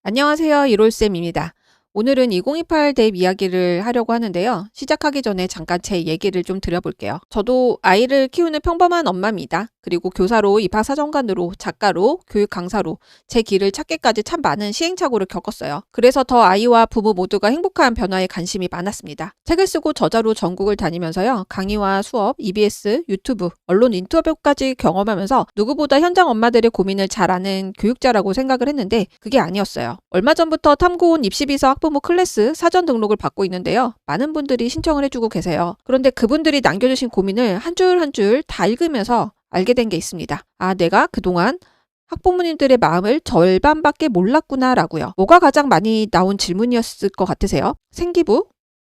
안녕하세요. 이롤쌤입니다. 오늘은 2028 대입 이야기를 하려고 하는데요. 시작하기 전에 잠깐 제 얘기를 좀 드려볼게요. 저도 아이를 키우는 평범한 엄마입니다. 그리고 교사로, 입학사정관으로, 작가로, 교육 강사로 제 길을 찾기까지 참 많은 시행착오를 겪었어요. 그래서 더 아이와 부모 모두가 행복한 변화에 관심이 많았습니다. 책을 쓰고 저자로 전국을 다니면서요. 강의와 수업, EBS, 유튜브, 언론 인터뷰까지 경험하면서 누구보다 현장 엄마들의 고민을 잘 아는 교육자라고 생각을 했는데 그게 아니었어요. 얼마 전부터 탐구온 입시비서 학부모 클래스 사전 등록을 받고 있는데요. 많은 분들이 신청을 해주고 계세요. 그런데 그분들이 남겨주신 고민을 한 줄 한 줄 다 읽으면서 알게 된 게 있습니다. 아, 내가 그동안 학부모님들의 마음을 절반밖에 몰랐구나라고요. 뭐가 가장 많이 나온 질문이었을 것 같으세요? 생기부?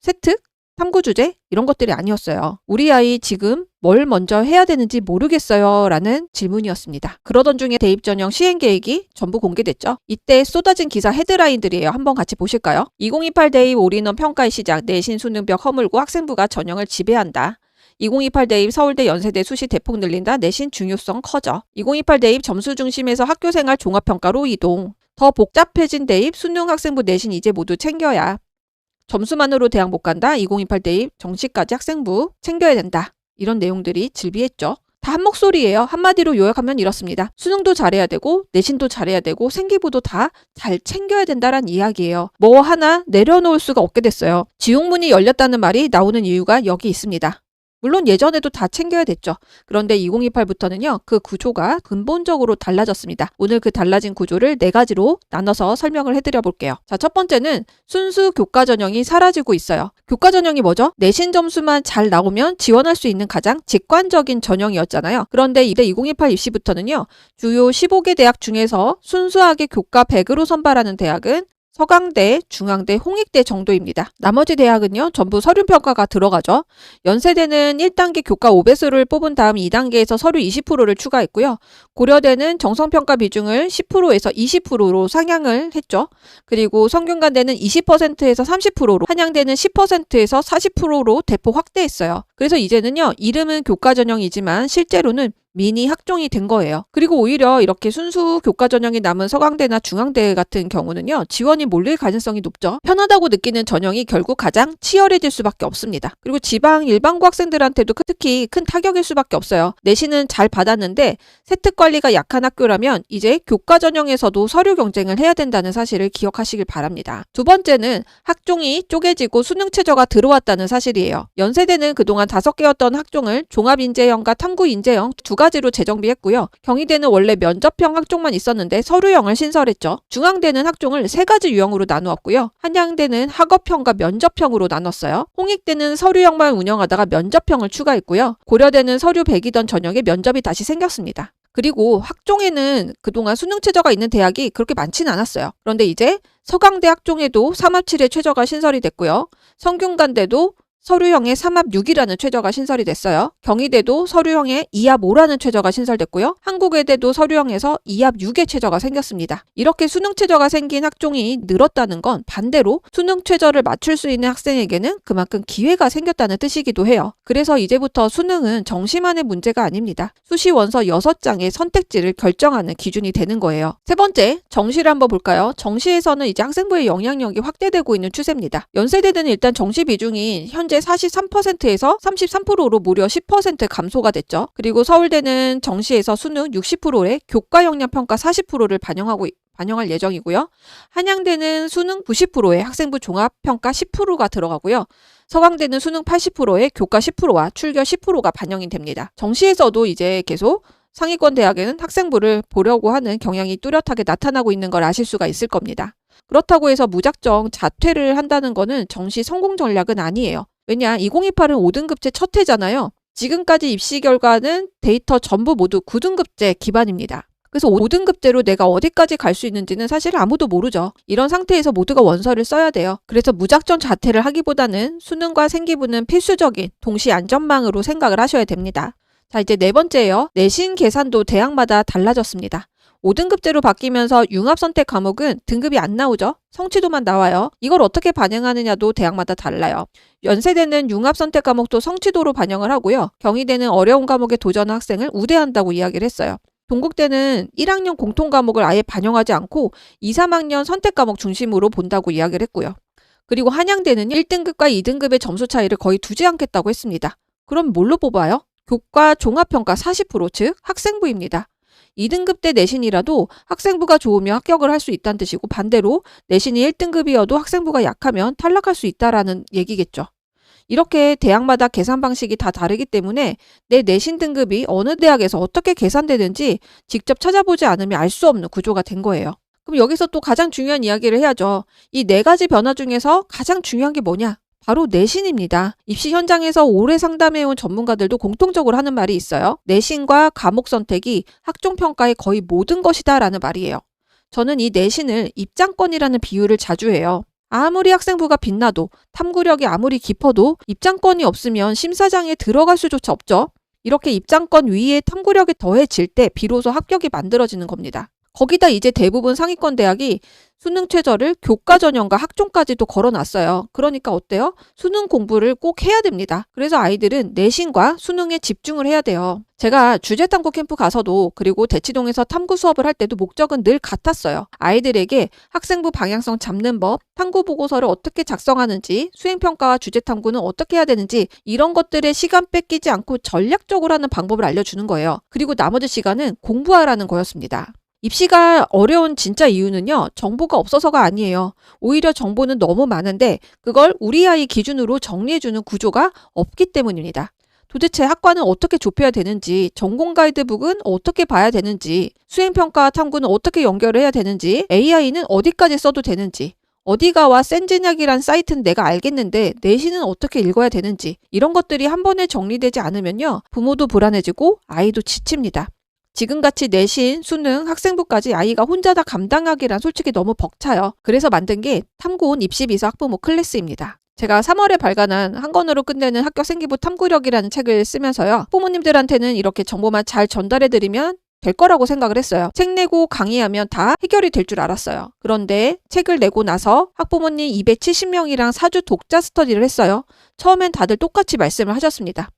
세특? 탐구 주제? 이런 것들이 아니었어요. 우리 아이 지금 뭘 먼저 해야 되는지 모르겠어요 라는 질문이었습니다. 그러던 중에 대입 전형 시행 계획이 전부 공개됐죠. 이때 쏟아진 기사 헤드라인들이에요. 한번 같이 보실까요? 2028 대입 올인원 평가의 시작, 내신 수능벽 허물고 학생부가 전형을 지배한다. 2028 대입 서울대 연세대 수시 대폭 늘린다. 내신 중요성 커져. 2028 대입 점수 중심에서 학교생활 종합평가로 이동. 더 복잡해진 대입 수능 학생부 내신 이제 모두 챙겨야. 점수만으로 대학 못 간다. 2028 대입 정시까지 학생부 챙겨야 된다. 이런 내용들이 질비했죠. 다 한 목소리예요. 한마디로 요약하면 이렇습니다. 수능도 잘해야 되고 내신도 잘해야 되고 생기부도 다 잘 챙겨야 된다란 이야기예요. 뭐 하나 내려놓을 수가 없게 됐어요. 지옥문이 열렸다는 말이 나오는 이유가 여기 있습니다. 물론 예전에도 다 챙겨야 됐죠. 그런데 2028부터는요. 그 구조가 근본적으로 달라졌습니다. 오늘 그 달라진 구조를 4가지로 나눠서 설명을 해드려 볼게요. 자, 첫 번째는 순수 교과 전형이 사라지고 있어요. 교과 전형이 뭐죠? 내신 점수만 잘 나오면 지원할 수 있는 가장 직관적인 전형이었잖아요. 그런데 이제 2028 입시부터는요. 주요 15개 대학 중에서 순수하게 교과 100으로 선발하는 대학은 서강대, 중앙대, 홍익대 정도입니다. 나머지 대학은요. 전부 서류평가가 들어가죠. 연세대는 1단계 교과 5배수를 뽑은 다음 2단계에서 서류 20%를 추가했고요. 고려대는 정성평가 비중을 10%에서 20%로 상향을 했죠. 그리고 성균관대는 20%에서 30%로, 한양대는 10%에서 40%로 대폭 확대했어요. 그래서 이제는요. 이름은 교과 전형이지만 실제로는 미니 학종이 된 거예요. 그리고 오히려 이렇게 순수 교과 전형이 남은 서강대나 중앙대 같은 경우는요. 지원이 몰릴 가능성이 높죠. 편하다고 느끼는 전형이 결국 가장 치열해질 수밖에 없습니다. 그리고 지방 일반고 학생들한테도 특히 큰 타격일 수밖에 없어요. 내신은 잘 받았는데 세특 관리가 약한 학교라면 이제 교과 전형에서도 서류 경쟁을 해야 된다는 사실을 기억하시길 바랍니다. 두 번째는 학종이 쪼개지고 수능 최저가 들어왔다는 사실이에요. 연세대는 그동안 5개였던 학종을 종합인재형과 탐구인재형 두 가지로 재정비했고요. 경희대는 원래 면접형 학종만 있었는데 서류형을 신설했죠. 중앙대는 학종을 3가지 유형으로 나누었고요. 한양대는 학업형과 면접형으로 나눴어요. 홍익대는 서류형만 운영하다가 면접형을 추가했고요. 고려대는 서류 100이던 전형에 면접이 다시 생겼습니다. 그리고 학종에는 그동안 수능 최저가 있는 대학이 그렇게 많지는 않았어요. 그런데 이제 서강대 학종에도 3합7의 최저가 신설이 됐고요. 성균관대도 서류형에 3합 6이라는 최저가 신설이 됐어요. 경희대도 서류형에 2합 5라는 최저가 신설됐고요. 한국외대도 서류형에서 2합 6의 최저가 생겼습니다. 이렇게 수능 최저가 생긴 학종이 늘었다는 건 반대로 수능 최저를 맞출 수 있는 학생에게는 그만큼 기회가 생겼다는 뜻이기도 해요. 그래서 이제부터 수능은 정시만의 문제가 아닙니다. 수시 원서 6장의 선택지를 결정하는 기준이 되는 거예요. 세 번째, 정시를 한번 볼까요? 정시에서는 이제 학생부의 영향력이 확대되고 있는 추세입니다. 연세대는 일단 정시 비중이 현재 43%에서 33%로 무려 10% 감소가 됐죠. 그리고 서울대는 정시에서 수능 60%의 교과 역량 평가 40%를 반영할 예정이고요. 한양대는 수능 90%의 학생부 종합평가 10%가 들어가고요. 서강대는 수능 80%의 교과 10%와 출결 10%가 반영이 됩니다. 정시에서도 이제 계속 상위권 대학에는 학생부를 보려고 하는 경향이 뚜렷하게 나타나고 있는 걸 아실 수가 있을 겁니다. 그렇다고 해서 무작정 자퇴를 한다는 거는 정시 성공 전략은 아니에요. 왜냐, 2028은 5등급제 첫 해잖아요. 지금까지 입시 결과는 데이터 전부 모두 9등급제 기반입니다. 그래서 5등급제로 내가 어디까지 갈 수 있는지는 사실 아무도 모르죠. 이런 상태에서 모두가 원서를 써야 돼요. 그래서 무작정 자퇴를 하기보다는 수능과 생기부는 필수적인 동시 안전망으로 생각을 하셔야 됩니다. 자, 이제 4번째예요. 내신 계산도 대학마다 달라졌습니다. 5등급제로 바뀌면서 융합선택 과목은 등급이 안 나오죠. 성취도만 나와요. 이걸 어떻게 반영하느냐도 대학마다 달라요. 연세대는 융합선택 과목도 성취도로 반영을 하고요. 경희대는 어려운 과목에 도전한 학생을 우대한다고 이야기를 했어요. 동국대는 1학년 공통 과목을 아예 반영하지 않고 2, 3학년 선택 과목 중심으로 본다고 이야기를 했고요. 그리고 한양대는 1등급과 2등급의 점수 차이를 거의 두지 않겠다고 했습니다. 그럼 뭘로 뽑아요? 교과 종합평가 40%, 즉 학생부입니다. 2등급 때 내신이라도 학생부가 좋으면 합격을 할 수 있다는 뜻이고, 반대로 내신이 1등급이어도 학생부가 약하면 탈락할 수 있다라는 얘기겠죠. 이렇게 대학마다 계산 방식이 다 다르기 때문에 내 내신 등급이 어느 대학에서 어떻게 계산되는지 직접 찾아보지 않으면 알 수 없는 구조가 된 거예요. 그럼 여기서 또 가장 중요한 이야기를 해야죠. 이 네 가지 변화 중에서 가장 중요한 게 뭐냐? 바로 내신입니다. 입시 현장에서 오래 상담해온 전문가들도 공통적으로 하는 말이 있어요. 내신과 과목 선택이 학종평가의 거의 모든 것이다라는 말이에요. 저는 이 내신을 입장권이라는 비유를 자주 해요. 아무리 학생부가 빛나도, 탐구력이 아무리 깊어도 입장권이 없으면 심사장에 들어갈 수조차 없죠. 이렇게 입장권 위에 탐구력이 더해질 때 비로소 합격이 만들어지는 겁니다. 거기다 이제 대부분 상위권 대학이 수능 최저를 교과 전형과 학종까지도 걸어놨어요. 그러니까 어때요? 수능 공부를 꼭 해야 됩니다. 그래서 아이들은 내신과 수능에 집중을 해야 돼요. 제가 주제탐구 캠프 가서도, 그리고 대치동에서 탐구 수업을 할 때도 목적은 늘 같았어요. 아이들에게 학생부 방향성 잡는 법, 탐구 보고서를 어떻게 작성하는지, 수행평가와 주제탐구는 어떻게 해야 되는지, 이런 것들에 시간 뺏기지 않고 전략적으로 하는 방법을 알려주는 거예요. 그리고 나머지 시간은 공부하라는 거였습니다. 입시가 어려운 진짜 이유는요, 정보가 없어서가 아니에요. 오히려 정보는 너무 많은데 그걸 우리 아이 기준으로 정리해주는 구조가 없기 때문입니다. 도대체 학과는 어떻게 좁혀야 되는지, 전공 가이드북은 어떻게 봐야 되는지, 수행평가와 탐구는 어떻게 연결을 해야 되는지, AI는 어디까지 써도 되는지, 어디가와 센진학이란 사이트는 내가 알겠는데 내신은 어떻게 읽어야 되는지, 이런 것들이 한 번에 정리되지 않으면요, 부모도 불안해지고 아이도 지칩니다. 지금같이 내신, 수능, 학생부까지 아이가 혼자 다 감당하기란 솔직히 너무 벅차요. 그래서 만든 게 탐구온 입시비서 학부모 클래스입니다. 제가 3월에 발간한 한 권으로 끝내는 합격 생기부 탐구력이라는 책을 쓰면서요, 부모님들한테는 이렇게 정보만 잘 전달해드리면 될 거라고 생각을 했어요. 책 내고 강의하면 다 해결이 될 줄 알았어요. 그런데 책을 내고 나서 학부모님 270명이랑 4주 독자 스터디를 했어요. 처음엔 다들 똑같이 말씀을 하셨습니다.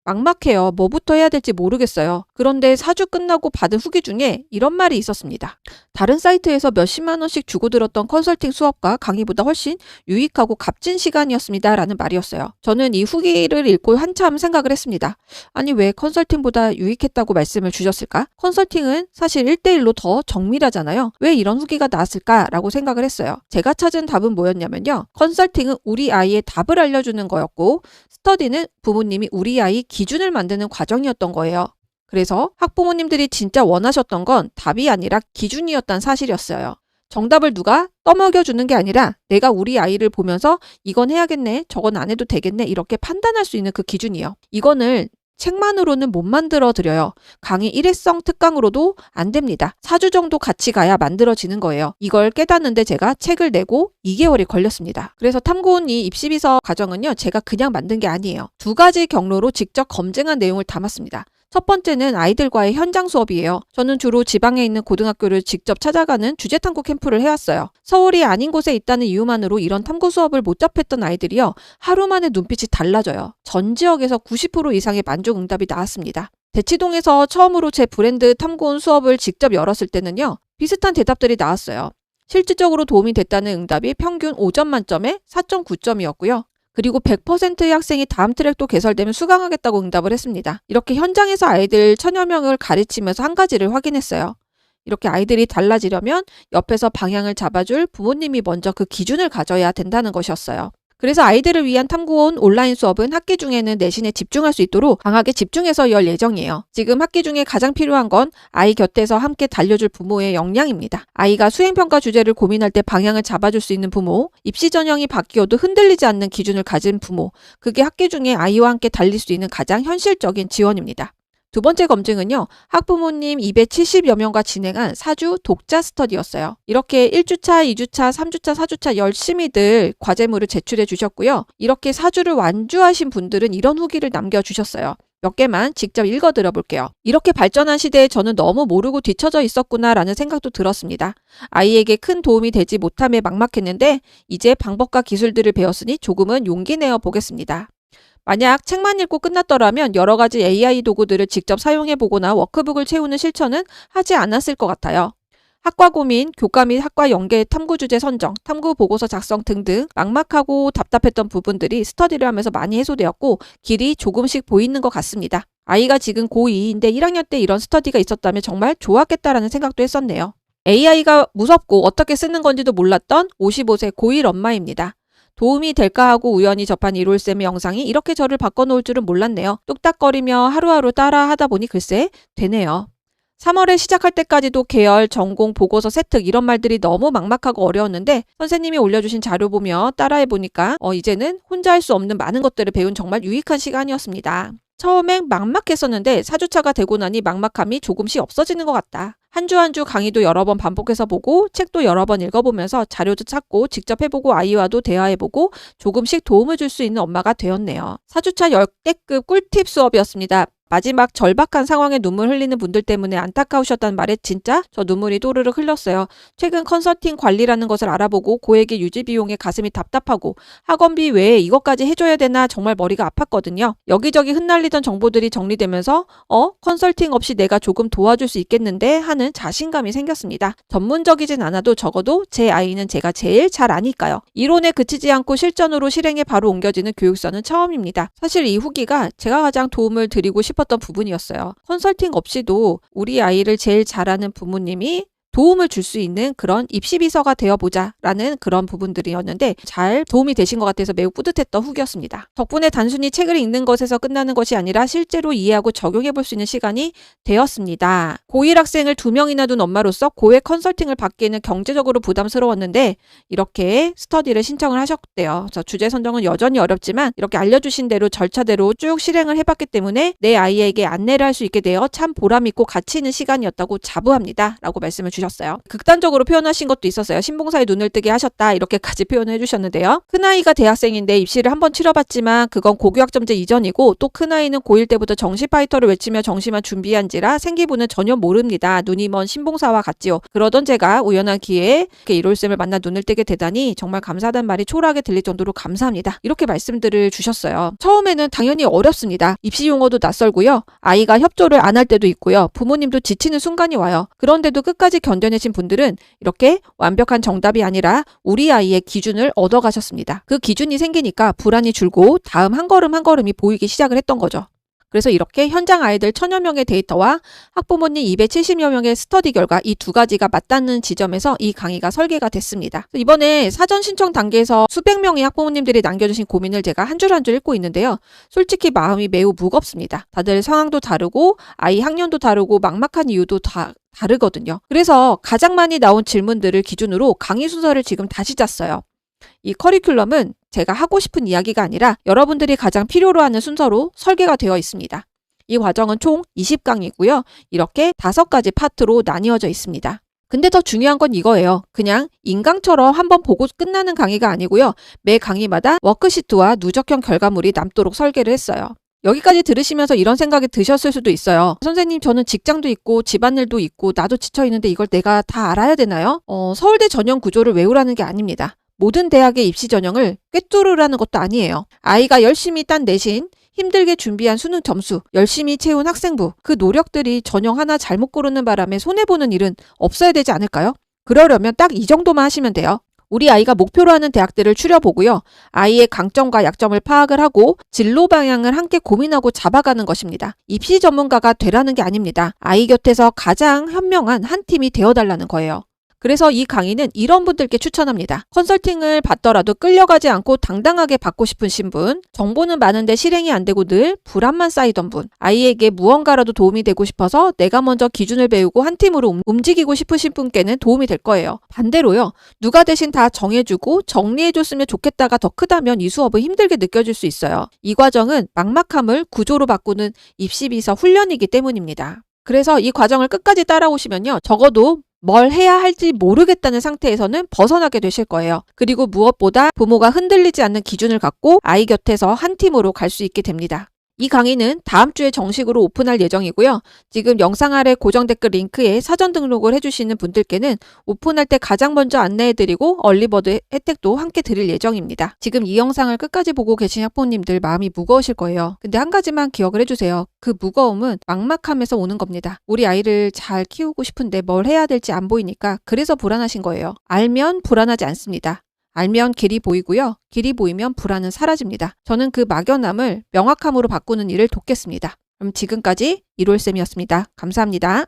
막막해요. 뭐부터 해야 될지 모르겠어요. 그런데 4주 끝나고 받은 후기 중에 이런 말이 있었습니다. 다른 사이트에서 몇십만 원씩 주고 들었던 컨설팅 수업과 강의보다 훨씬 유익하고 값진 시간이었습니다. 라는 말이었어요. 저는 이 후기를 읽고 한참 생각을 했습니다. 아니, 왜 컨설팅보다 유익했다고 말씀을 주셨을까? 컨설팅은 사실 1대1로 더 정밀하잖아요. 왜 이런 후기가 나왔을까라고 생각을 했어요. 제가 찾은 답은 뭐였냐면요, 컨설팅은 우리 아이의 답을 알려주는 거였고, 스터디는 부모님이 우리 아이 기준을 만드는 과정이었던 거예요. 그래서 학부모님들이 진짜 원하셨던 건 답이 아니라 기준이었다는 사실이었어요. 정답을 누가 떠먹여주는 게 아니라 내가 우리 아이를 보면서 이건 해야겠네, 저건 안 해도 되겠네, 이렇게 판단할 수 있는 그 기준이요. 이거는 책만으로는 못 만들어 드려요. 강의 일회성 특강으로도 안 됩니다. 4주 정도 같이 가야 만들어지는 거예요. 이걸 깨닫는데 제가 책을 내고 2개월이 걸렸습니다. 그래서 탐구온 이 입시비서 과정은요, 제가 그냥 만든 게 아니에요. 2가지 경로로 직접 검증한 내용을 담았습니다. 첫 번째는 아이들과의 현장 수업이에요. 저는 주로 지방에 있는 고등학교를 직접 찾아가는 주제탐구 캠프를 해왔어요. 서울이 아닌 곳에 있다는 이유만으로 이런 탐구 수업을 못 접했던 아이들이요, 하루 만에 눈빛이 달라져요. 전 지역에서 90% 이상의 만족 응답이 나왔습니다. 대치동에서 처음으로 제 브랜드 탐구온 수업을 직접 열었을 때는요, 비슷한 대답들이 나왔어요. 실질적으로 도움이 됐다는 응답이 평균 5점 만점에 4.9점이었고요. 그리고 100%의 학생이 다음 트랙도 개설되면 수강하겠다고 응답을 했습니다. 이렇게 현장에서 아이들 1000여 명을 가르치면서 한 가지를 확인했어요. 이렇게 아이들이 달라지려면 옆에서 방향을 잡아줄 부모님이 먼저 그 기준을 가져야 된다는 것이었어요. 그래서 아이들을 위한 탐구온 온라인 수업은 학기 중에는 내신에 집중할 수 있도록 강하게 집중해서 열 예정이에요. 지금 학기 중에 가장 필요한 건 아이 곁에서 함께 달려줄 부모의 역량입니다. 아이가 수행평가 주제를 고민할 때 방향을 잡아줄 수 있는 부모, 입시 전형이 바뀌어도 흔들리지 않는 기준을 가진 부모, 그게 학기 중에 아이와 함께 달릴 수 있는 가장 현실적인 지원입니다. 두 번째 검증은요, 학부모님 270여 명과 진행한 4주 독자 스터디였어요. 이렇게 1주차, 2주차, 3주차, 4주차 열심히들 과제물을 제출해 주셨고요. 이렇게 4주를 완주하신 분들은 이런 후기를 남겨주셨어요. 몇 개만 직접 읽어드려 볼게요. 이렇게 발전한 시대에 저는 너무 모르고 뒤처져 있었구나라는 생각도 들었습니다. 아이에게 큰 도움이 되지 못함에 막막했는데 이제 방법과 기술들을 배웠으니 조금은 용기 내어 보겠습니다. 만약 책만 읽고 끝났더라면 여러 가지 AI 도구들을 직접 사용해보거나 워크북을 채우는 실천은 하지 않았을 것 같아요. 학과 고민, 교과 및 학과 연계 탐구 주제 선정, 탐구 보고서 작성 등등 막막하고 답답했던 부분들이 스터디를 하면서 많이 해소되었고 길이 조금씩 보이는 것 같습니다. 아이가 지금 고2인데 1학년 때 이런 스터디가 있었다면 정말 좋았겠다라는 생각도 했었네요. AI가 무섭고 어떻게 쓰는 건지도 몰랐던 55세 고1 엄마입니다. 도움이 될까 하고 우연히 접한 이롤쌤의 영상이 이렇게 저를 바꿔놓을 줄은 몰랐네요. 뚝딱거리며 하루하루 따라 하다 보니 글쎄 되네요. 3월에 시작할 때까지도 계열, 전공, 보고서, 세특 이런 말들이 너무 막막하고 어려웠는데 선생님이 올려주신 자료 보며 따라해보니까 이제는 혼자 할 수 없는 많은 것들을 배운 정말 유익한 시간이었습니다. 처음엔 막막했었는데 4주차가 되고 나니 막막함이 조금씩 없어지는 것 같다. 한 주 한 주 강의도 여러 번 반복해서 보고 책도 여러 번 읽어보면서 자료도 찾고 직접 해보고 아이와도 대화해보고 조금씩 도움을 줄 수 있는 엄마가 되었네요. 4주차 역대급 꿀팁 수업이었습니다. 마지막 절박한 상황에 눈물 흘리는 분들 때문에 안타까우셨다는 말에 진짜 저 눈물이 또르륵 흘렸어요. 최근 컨설팅 관리라는 것을 알아보고 고액의 유지 비용에 가슴이 답답하고 학원비 외에 이것까지 해줘야 되나 정말 머리가 아팠거든요. 여기저기 흩날리던 정보들이 정리되면서 컨설팅 없이 내가 조금 도와줄 수 있겠는데 하는 자신감이 생겼습니다. 전문적이진 않아도 적어도 제 아이는 제가 제일 잘 아니까요. 이론에 그치지 않고 실전으로 실행에 바로 옮겨지는 교육서는 처음입니다. 사실 이 후기가 제가 가장 도움을 드리고 싶었던 부분이었어요. 컨설팅 없이도 우리 아이를 제일 잘하는 부모님이 도움을 줄 수 있는 그런 입시비서가 되어보자 라는 그런 부분들이었는데 잘 도움이 되신 것 같아서 매우 뿌듯했던 후기였습니다. 덕분에 단순히 책을 읽는 것에서 끝나는 것이 아니라 실제로 이해하고 적용해볼 수 있는 시간이 되었습니다. 고1 학생을 2명이나 둔 엄마로서 고액 컨설팅을 받기에는 경제적으로 부담스러웠는데 이렇게 스터디를 신청을 하셨대요. 주제 선정은 여전히 어렵지만 이렇게 알려주신 대로 절차대로 쭉 실행을 해봤기 때문에 내 아이에게 안내를 할 수 있게 되어 참 보람있고 가치 있는 시간이었다고 자부합니다 라고 말씀을 주셨습니다. 극단적으로 표현하신 것도 있었어요. 신봉사에 눈을 뜨게 하셨다 이렇게까지 표현을 해주셨는데요. 큰아이가 대학생인데 입시를 한번 치러봤지만 그건 고교학점제 이전이고 또 큰아이는 고1 때부터 정시 파이터를 외치며 정시만 준비한지라 생기부는 전혀 모릅니다. 눈이 먼 신봉사와 같지요. 그러던 제가 우연한 기회에 이롤쌤을 만나 눈을 뜨게 되다니 정말 감사하다는 말이 초라하게 들릴 정도로 감사합니다. 이렇게 말씀들을 주셨어요. 처음에는 당연히 어렵습니다. 입시 용어도 낯설고요. 아이가 협조를 안 할 때도 있고요. 부모님도 지치는 순간이 와요. 그런데도 끝까지 견뎌내신 분들은 이렇게 완벽한 정답이 아니라 우리 아이의 기준을 얻어가셨습니다. 그 기준이 생기니까 불안이 줄고 다음 한 걸음 한 걸음이 보이기 시작을 했던 거죠. 그래서 이렇게 현장 아이들 1000여 명의 데이터와 학부모님 270여 명의 스터디 결과 이 두 가지가 맞닿는 지점에서 이 강의가 설계가 됐습니다. 이번에 사전 신청 단계에서 수백 명의 학부모님들이 남겨주신 고민을 제가 한 줄 한 줄 읽고 있는데요. 솔직히 마음이 매우 무겁습니다. 다들 상황도 다르고 아이 학년도 다르고 막막한 이유도 다르거든요. 그래서 가장 많이 나온 질문들을 기준으로 강의 순서를 지금 다시 짰어요. 이 커리큘럼은 제가 하고 싶은 이야기가 아니라 여러분들이 가장 필요로 하는 순서로 설계가 되어 있습니다. 이 과정은 총 20강이고요. 이렇게 5가지 파트로 나뉘어져 있습니다. 근데 더 중요한 건 이거예요. 그냥 인강처럼 한번 보고 끝나는 강의가 아니고요. 매 강의마다 워크시트와 누적형 결과물이 남도록 설계를 했어요. 여기까지 들으시면서 이런 생각이 드셨을 수도 있어요. 선생님, 저는 직장도 있고 집안일도 있고 나도 지쳐있는데 이걸 내가 다 알아야 되나요? 서울대 전형 구조를 외우라는 게 아닙니다. 모든 대학의 입시 전형을 꿰뚫으라는 것도 아니에요. 아이가 열심히 딴 내신, 힘들게 준비한 수능 점수, 열심히 채운 학생부, 그 노력들이 전형 하나 잘못 고르는 바람에 손해보는 일은 없어야 되지 않을까요? 그러려면 딱 이 정도만 하시면 돼요. 우리 아이가 목표로 하는 대학들을 추려보고요. 아이의 강점과 약점을 파악을 하고 진로 방향을 함께 고민하고 잡아가는 것입니다. 입시 전문가가 되라는 게 아닙니다. 아이 곁에서 가장 현명한 한 팀이 되어달라는 거예요. 그래서 이 강의는 이런 분들께 추천합니다. 컨설팅을 받더라도 끌려가지 않고 당당하게 받고 싶으신 분, 정보는 많은데 실행이 안 되고 늘 불안만 쌓이던 분, 아이에게 무언가라도 도움이 되고 싶어서 내가 먼저 기준을 배우고 한 팀으로 움직이고 싶으신 분께는 도움이 될 거예요. 반대로요. 누가 대신 다 정해주고 정리해줬으면 좋겠다가 더 크다면 이 수업은 힘들게 느껴질 수 있어요. 이 과정은 막막함을 구조로 바꾸는 입시비서 훈련이기 때문입니다. 그래서 이 과정을 끝까지 따라오시면요. 적어도 뭘 해야 할지 모르겠다는 상태에서는 벗어나게 되실 거예요. 그리고 무엇보다 부모가 흔들리지 않는 기준을 갖고 아이 곁에서 한 팀으로 갈 수 있게 됩니다. 이 강의는 다음 주에 정식으로 오픈할 예정이고요. 지금 영상 아래 고정 댓글 링크에 사전 등록을 해주시는 분들께는 오픈할 때 가장 먼저 안내해드리고 얼리버드 혜택도 함께 드릴 예정입니다. 지금 이 영상을 끝까지 보고 계신 학부모님들 마음이 무거우실 거예요. 근데 한 가지만 기억을 해주세요. 그 무거움은 막막함에서 오는 겁니다. 우리 아이를 잘 키우고 싶은데 뭘 해야 될지 안 보이니까 그래서 불안하신 거예요. 알면 불안하지 않습니다. 알면 길이 보이고요. 길이 보이면 불안은 사라집니다. 저는 그 막연함을 명확함으로 바꾸는 일을 돕겠습니다. 그럼 지금까지 이롤쌤이었습니다. 감사합니다.